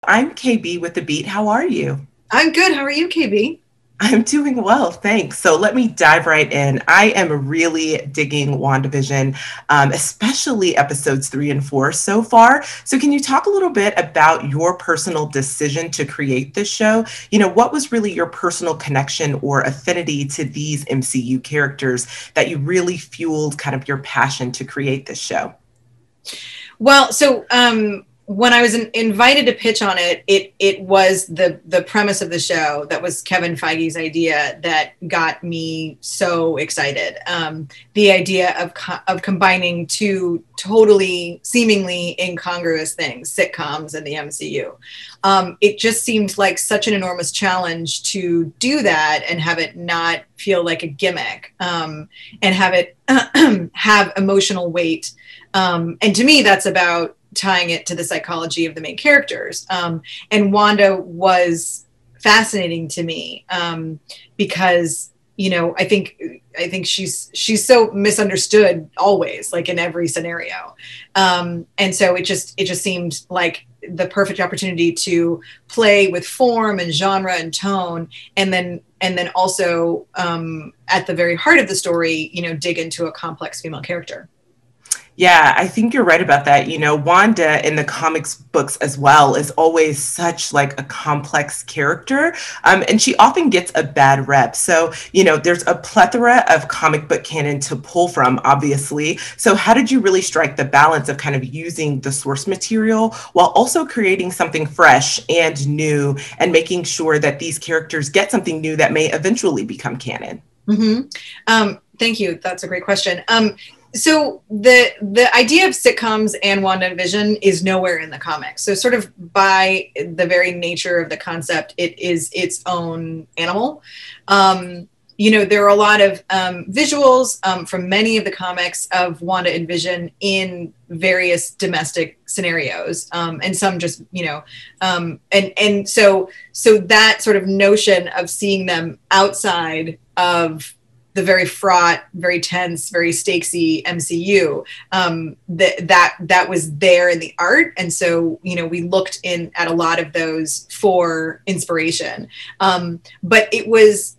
I'm KB with The Beat. How are you? I'm good. How are you, KB? I'm doing well, thanks. So let me dive right in. I am really digging WandaVision, especially episodes 3 and 4 so far. So can you talk a little bit about your personal decision to create this show? You know, what was really your personal connection or affinity to these MCU characters that you really fueled kind of your passion to create this show? Well, when I was invited to pitch on it, it was the premise of the show that was Kevin Feige's idea that got me so excited. The idea of combining two totally seemingly incongruous things, sitcoms and the MCU. It just seemed like such an enormous challenge to do that and have it not feel like a gimmick, and have it have emotional weight. And to me, that's about tying it to the psychology of the main characters. And Wanda was fascinating to me, because, you know, I think she's so misunderstood always, like in every scenario. And so it just seemed like the perfect opportunity to play with form and genre and tone, and then also, at the very heart of the story, you know, dig into a complex female character. Yeah, I think you're right about that. You know, Wanda in the comics books as well is always such like a complex character, and she often gets a bad rep. So, you know, there's a plethora of comic book canon to pull from, obviously. So how did you really strike the balance of kind of using the source material while also creating something fresh and new and making sure that these characters get something new that may eventually become canon? Thank you. That's a great question. So the idea of sitcoms and WandaVision is nowhere in the comics. So sort of by the very nature of the concept, it is its own animal. You know, there are a lot of visuals from many of the comics of Wanda and Vision in various domestic scenarios, and some just, you know, and so that sort of notion of seeing them outside of the very fraught, very tense, very stakesy MCU, that was there in the art. And so, you know, we looked in at a lot of those for inspiration. But it was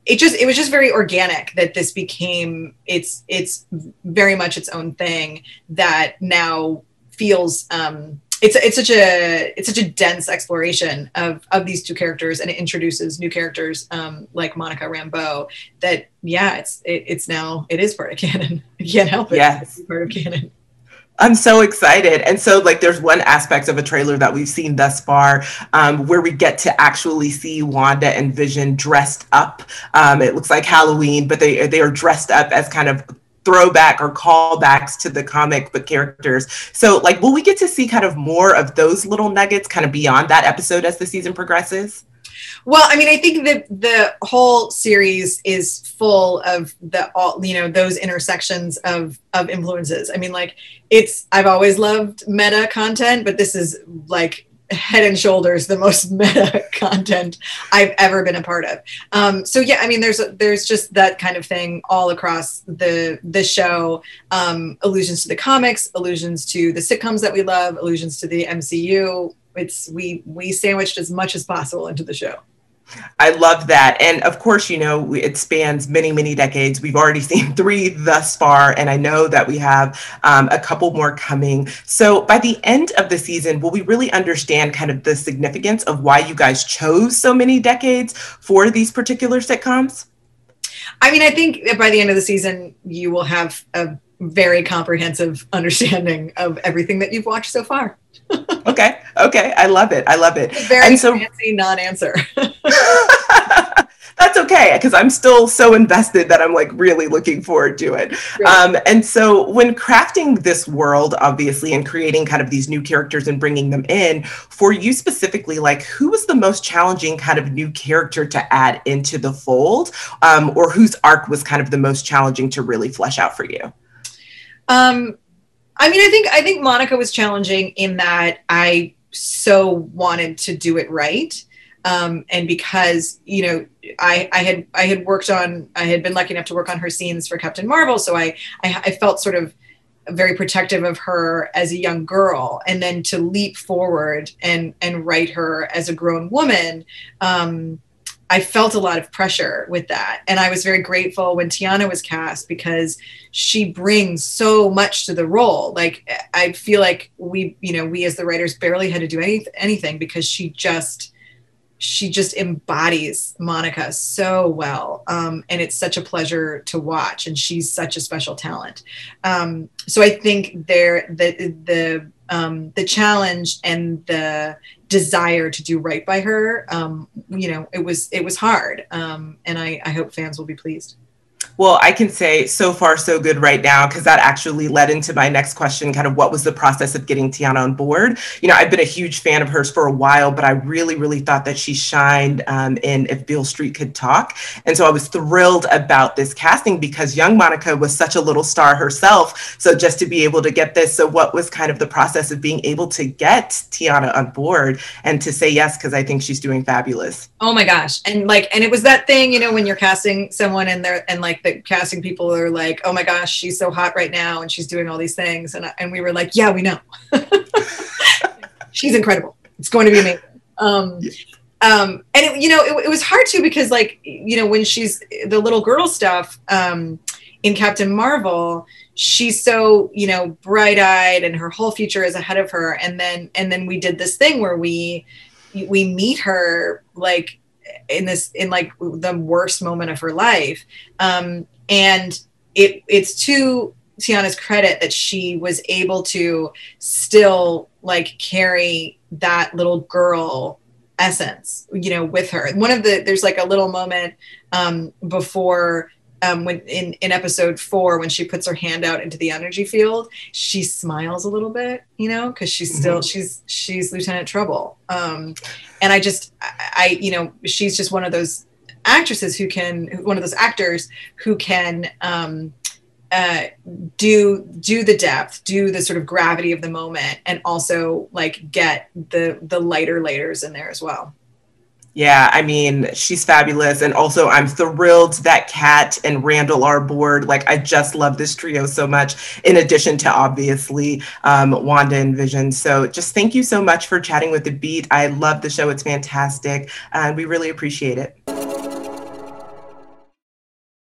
just very organic that this became, it's very much its own thing that now feels, it's such a dense exploration of these two characters, and it introduces new characters, like Monica Rambeau, that it is part of canon. You can't help it. Yes. It's part of canon. I'm so excited. And so like there's one aspect of a trailer that we've seen thus far, where we get to actually see Wanda and Vision dressed up. It looks like Halloween, but they are dressed up as kind of throwback or callbacks to the comic book characters. So like, will we get to see kind of more of those little nuggets kind of beyond that episode as the season progresses? Well, I mean, I think that the whole series is full of those intersections of influences. I mean, like, I've always loved meta content, but this is like head and shoulders the most meta content I've ever been a part of. So yeah, I mean, there's just that kind of thing all across the show. Allusions to the comics, allusions to the sitcoms that we love, allusions to the MCU. We sandwiched as much as possible into the show. I love that. And of course, you know, it spans many, many decades. We've already seen 3 thus far, and I know that we have a couple more coming. So by the end of the season, will we really understand kind of the significance of why you guys chose so many decades for these particular sitcoms? I mean, I think that by the end of the season, you will have a very comprehensive understanding of everything that you've watched so far. Okay. I love it. Very fancy non-answer. That's okay, because I'm still so invested that I'm like really looking forward to it. Right. And so when crafting this world, obviously, and creating kind of these new characters and bringing them in, for you specifically, like who was the most challenging kind of new character to add into the fold, or whose arc was kind of the most challenging to really flesh out for you? I mean, I think Monica was challenging in that I so wanted to do it right. And because, you know, I had been lucky enough to work on her scenes for Captain Marvel. So I felt sort of very protective of her as a young girl, and then to leap forward and write her as a grown woman. I felt a lot of pressure with that. And I was very grateful when Teyonah was cast, because she brings so much to the role. Like, I feel like we as the writers barely had to do anything, because she just embodies Monica so well. And it's such a pleasure to watch, and she's such a special talent. So I think the challenge and the desire to do right by her, you know, it was hard. And I hope fans will be pleased. Well, I can say so far so good right now, because that actually led into my next question, kind of what was the process of getting Teyonah on board? You know, I've been a huge fan of hers for a while, but I really, really thought that she shined in If Beale Street Could Talk. And so I was thrilled about this casting, because young Monica was such a little star herself. So just to be able to get this, so what was kind of the process of being able to get Teyonah on board and to say yes, because I think she's doing fabulous. Oh my gosh. And it was that thing, you know, when you're casting someone and the casting people are like, oh my gosh, she's so hot right now and she's doing all these things. And we were like, yeah, we know. She's incredible. It's going to be amazing. And it was hard too, because, like, you know, when she's the little girl stuff in Captain Marvel, she's so, you know, bright-eyed and her whole future is ahead of her. And then we did this thing where we meet her like in the worst moment of her life. And it's to Teyonah's credit that she was able to still, like, carry that little girl essence, you know, with her. There's like a little moment before when in episode 4, when she puts her hand out into the energy field, she smiles a little bit, you know, because she's still she's Lieutenant Trouble. And you know, she's just one of those actors who can do the depth, do the sort of gravity of the moment, and also, like, get the lighter layers in there as well. Yeah, I mean, she's fabulous. And also, I'm thrilled that Kat and Randall are aboard. Like, I just love this trio so much, in addition to, obviously, Wanda and Vision. So just thank you so much for chatting with The Beat. I love the show. It's fantastic. And we really appreciate it.